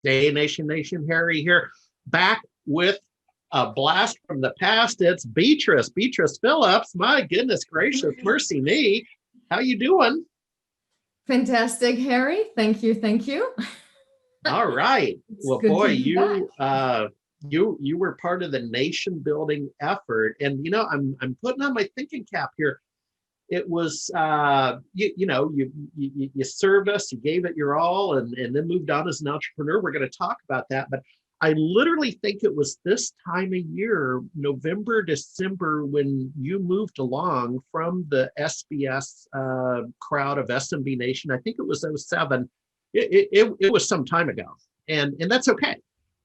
Day Nation, Harry here, back with a blast from the past. It's Beatrice Phillips. My goodness gracious, mercy me. How you doing? Fantastic, Harry. Thank you. Thank you. All right. It's Well, good boy, to be back. you were part of the nation building effort, and I'm putting on my thinking cap here. It was you served us, you gave it your all, and then moved on as an entrepreneur. We're going to talk about that, but I literally think it was this time of year, November, December, when you moved along from the SBS crowd of SMB Nation. I think it was '07. It was some time ago, and that's okay,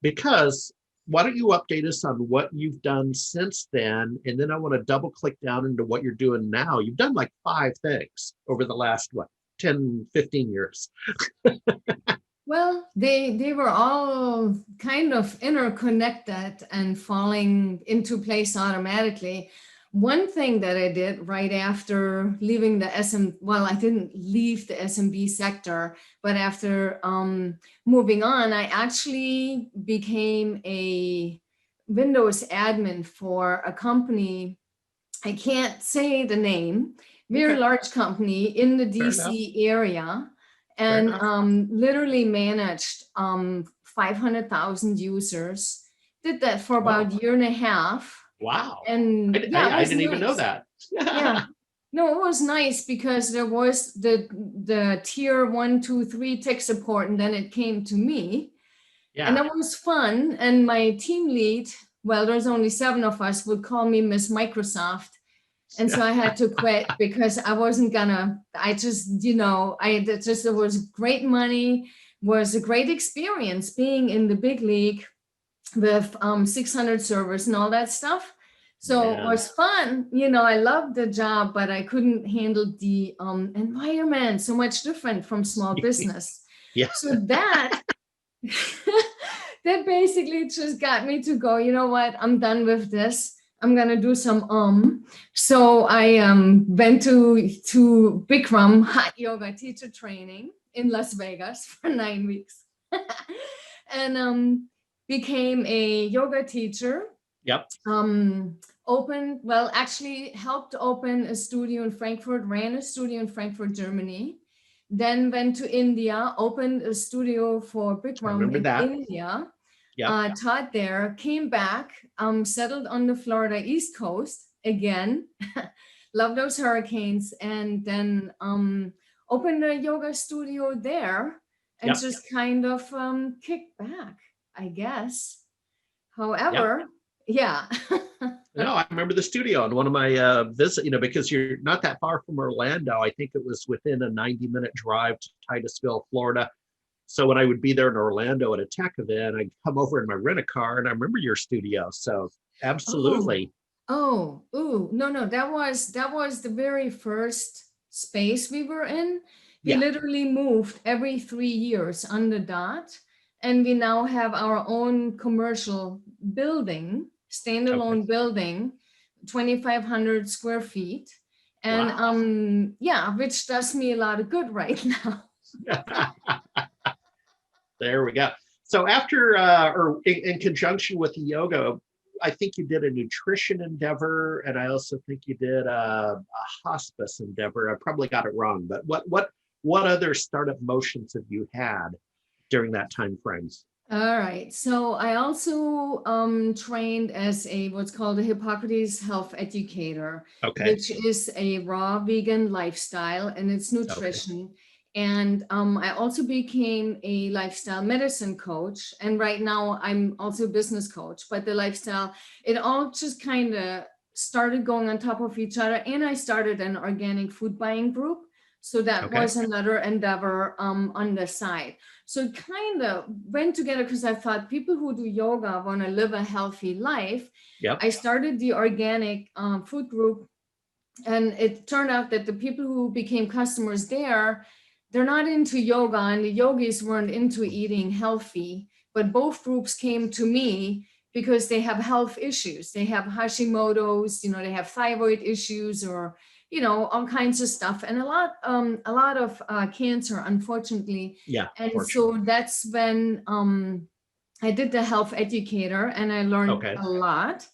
because why don't you update us on what you've done since then? And then I want to double click down into what you're doing now. You've done like 5 things over the last, 10, 15 years. Well, they were all kind of interconnected and falling into place automatically. One thing that I did right after leaving the well, I didn't leave the SMB sector, but after moving on, I actually became a Windows admin for a company. I can't say the name, very Okay, large company in the fair enough. DC area, Fair and enough. literally managed 500,000 users. Did that for Whoa. about a year and a half. Wow. And yeah, it I was didn't even know nice. that. Yeah. No, it was nice because there was the tier 1, 2, 3 tech support, and then it came to me. And Yeah. that was fun. And my team lead, well, there's only 7 of us, would call me Miss Microsoft. And so I had to quit because I wasn't gonna, I just, it was great money, was a great experience being in the big league with 600 servers and all that stuff. So it Man. was fun. I loved the job, but I couldn't handle the environment, so much different from small business. Yeah. So that that basically just got me to go, you know what, I'm done with this. I'm gonna do some. So I went to Bikram hot yoga teacher training in Las Vegas for 9 weeks, and became a yoga teacher. Yep. Actually helped open a studio in Frankfurt, ran a studio in Frankfurt, Germany. Then went to India, opened a studio for I Bikram remember in that. India, Yep. taught there, came back, settled on the Florida East Coast again. Love those hurricanes. And then opened a yoga studio there and Yep. just kind of kicked back, I guess. Yep. However, yeah. No, I remember the studio on one of my visits, because you're not that far from Orlando. I think it was within a 90-minute drive to Titusville, Florida. So when I would be there in Orlando at a tech event, I'd come over in my rent-a-car, and I remember your studio. So Oh, absolutely. ooh, no, that was the very first space we were in. We Yeah. literally moved every 3 years on the dot, and we now have our own commercial building, Okay. standalone building, 2,500 square feet, and Wow. yeah, which does me a lot of good right now. There we go. So after, or in conjunction with the yoga, I think you did a nutrition endeavor, and I also think you did a hospice endeavor. I probably got it wrong, but what other startup motions have you had during that time frames? All right. So I also trained as a what's called a Hippocrates health educator, Okay. which is a raw vegan lifestyle and it's Okay. nutrition. And I also became a lifestyle medicine coach. And right now I'm also a business coach. But the lifestyle, it all just kind of started going on top of each other. And I started an organic food buying group. So that Okay. was another endeavor on the side. So it kind of went together because I thought people who do yoga want to live a healthy life. Yep. I started the organic food group, and it turned out that the people who became customers there, they're not into yoga, and the yogis weren't into eating healthy. But both groups came to me because they have health issues. They have Hashimoto's, they have thyroid issues, or all kinds of stuff, and a lot of cancer, unfortunately. Yeah, And so fortunately. that's when I did the health educator, and I learned Okay. a lot.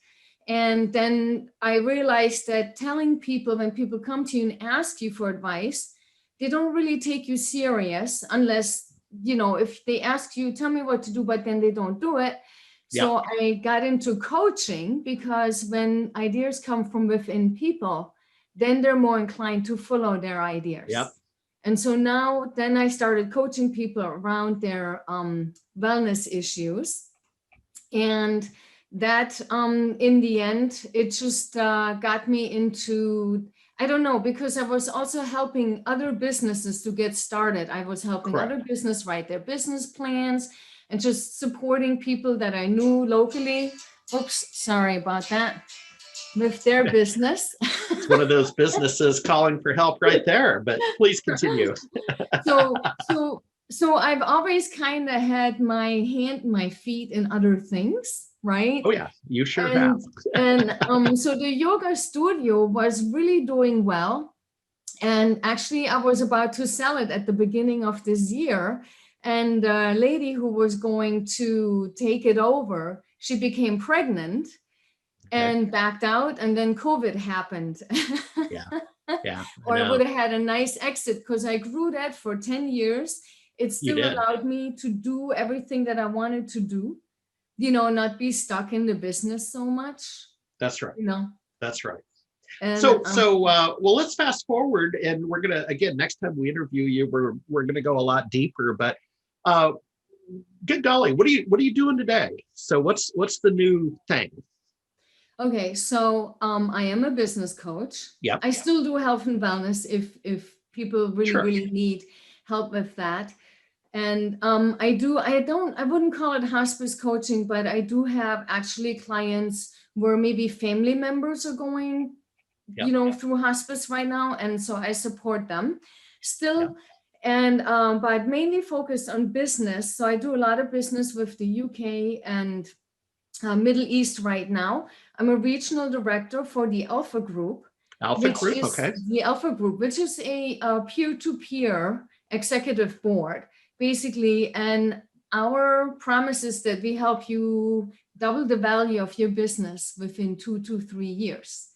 And then I realized that telling people, when people come to you and ask you for advice, they don't really take you serious unless, if they ask you, tell me what to do, but then they don't do it. Yep. So I got into coaching because when ideas come from within people, then they're more inclined to follow their Yep. ideas. And so now, then I started coaching people around their wellness issues. And that, in the end, it just got me into, I don't know, because I was also helping other businesses to get started. I was helping Correct. other business write their business plans and just supporting people that I knew locally. Oops, sorry about that. With their business. It's one of those businesses calling for help right there, but please continue. So I've always kind of had my feet in other things, right? Oh yeah, you sure have. And so the yoga studio was really doing well. And actually, I was about to sell it at the beginning of this year. And the lady who was going to take it over, she became pregnant Okay. and backed out. And then COVID happened. Yeah. Yeah, I Or I would know. have had a nice exit because I grew that for 10 years. It You still did. allowed me to do everything that I wanted to do, not be stuck in the business so much, That's right. you know. That's right. And So let's fast forward, and we're gonna, again, next time we interview you, we're gonna go a lot deeper. But uh, good golly, what are you doing today? So what's the new thing? okay, so I am a business coach. Yep. I still do health and wellness if people really, Sure. really need help with that. And I wouldn't call it hospice coaching, but I do have actually clients where maybe family members are going, Yep. through hospice right now. And so I support them Yep. still. And, but mainly focused on business. So I do a lot of business with the UK and Middle East right now. I'm a regional director for the Alpha Group, Alpha which Group. is Okay. the Alpha Group, which is a peer-to-peer executive board, basically. And our promise is that we help you double the value of your business within 2 to 3 years.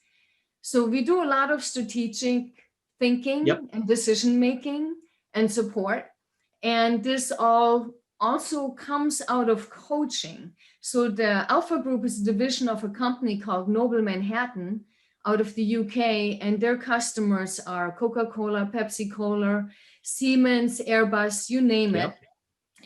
So we do a lot of strategic Yep. thinking and decision making and support. And this all also comes out of coaching. So the Alpha Group is a division of a company called Noble Manhattan out of the UK, and their customers are Coca-Cola, Pepsi-Cola, Siemens, Airbus, you name it. Yep.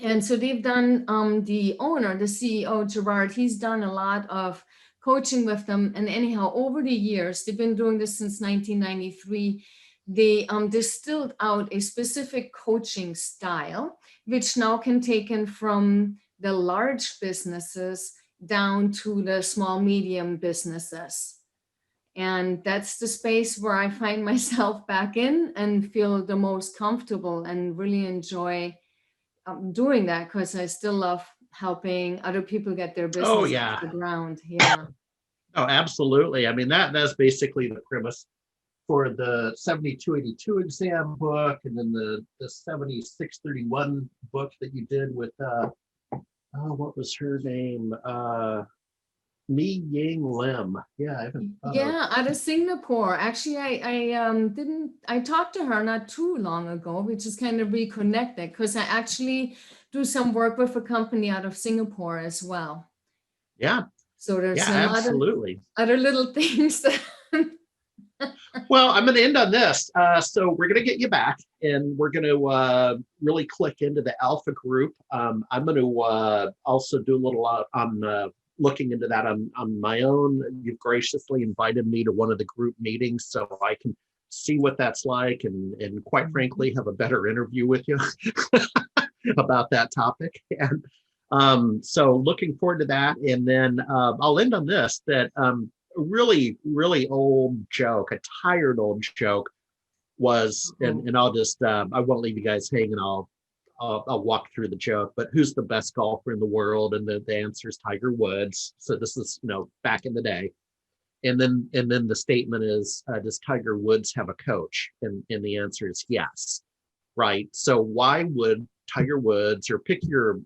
And so they've done, the owner, the CEO, Gerard, he's done a lot of coaching with them. And anyhow, over the years, they've been doing this since 1993. They distilled out a specific coaching style, which now can taken from the large businesses down to the small, medium businesses. And that's the space where I find myself back in and feel the most comfortable and really enjoy doing that because I still love helping other people get their Oh business off yeah. the ground. Yeah. Oh, absolutely. I mean, that's basically the premise for the 7282 exam book, and then the 7631 book that you did with oh, what was her name? Mi Ying Lim. Yeah, I haven't thought of. Yeah, out of Singapore. Actually, I talked to her not too long ago. We just kind of reconnected because I actually do some work with a company out of Singapore as well. Yeah, So yeah, there's a lot of absolutely. other little things that Well, I'm going to end on this. So we're going to get you back, and we're going to really click into the Alpha Group. I'm going to also do a little on looking into that on my own. You've graciously invited me to one of the group meetings so I can see what that's like, and quite frankly, have a better interview with you about that topic. And so looking forward to that. And then I'll end on this, that a really, really old joke, a tired old joke was, and I'll just, I won't leave you guys hanging. I'll walk through the joke, but who's the best golfer in the world? And the answer is Tiger Woods. So this is, back in the day. And then the statement is, does Tiger Woods have a coach? And the answer is yes, right? So why would Tiger Woods, or pick your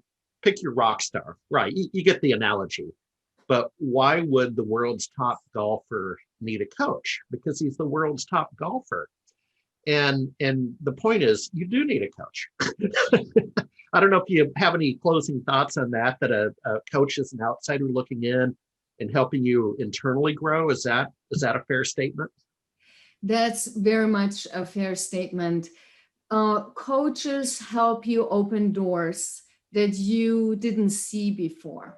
rock star, right? You get the analogy. But why would the world's top golfer need a coach? Because he's the world's top golfer. And the point is, you do need a coach. I don't know if you have any closing thoughts on that, that a coach is an outsider looking in and helping you internally grow. Is that a fair statement? That's very much a fair statement. Coaches help you open doors that you didn't see before.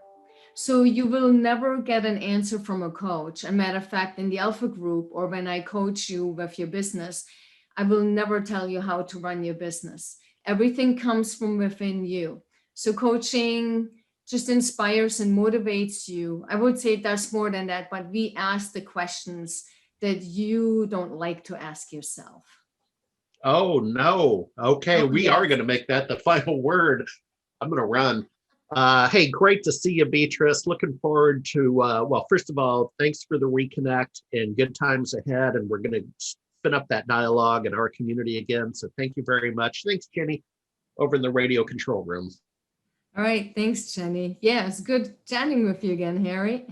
So you will never get an answer from a coach. A matter of fact, in the Alpha Group, or when I coach you with your business, I will never tell you how to run your business. Everything comes from within you. So coaching just inspires and motivates you. I would say it does more than that, but we ask the questions that you don't like to ask yourself. Oh, no. Okay, Oh, we yes. are going to make that the final word. I'm going to run. Hey, great to see you, Beatrice. Looking forward to, well, first of all, thanks for the reconnect, and good times ahead. And we're going to spin up that dialogue in our community again. So thank you very much. Thanks, Jenny, over in the radio control room. All right. Thanks, Jenny. Yeah, it's good chatting with you again, Harry.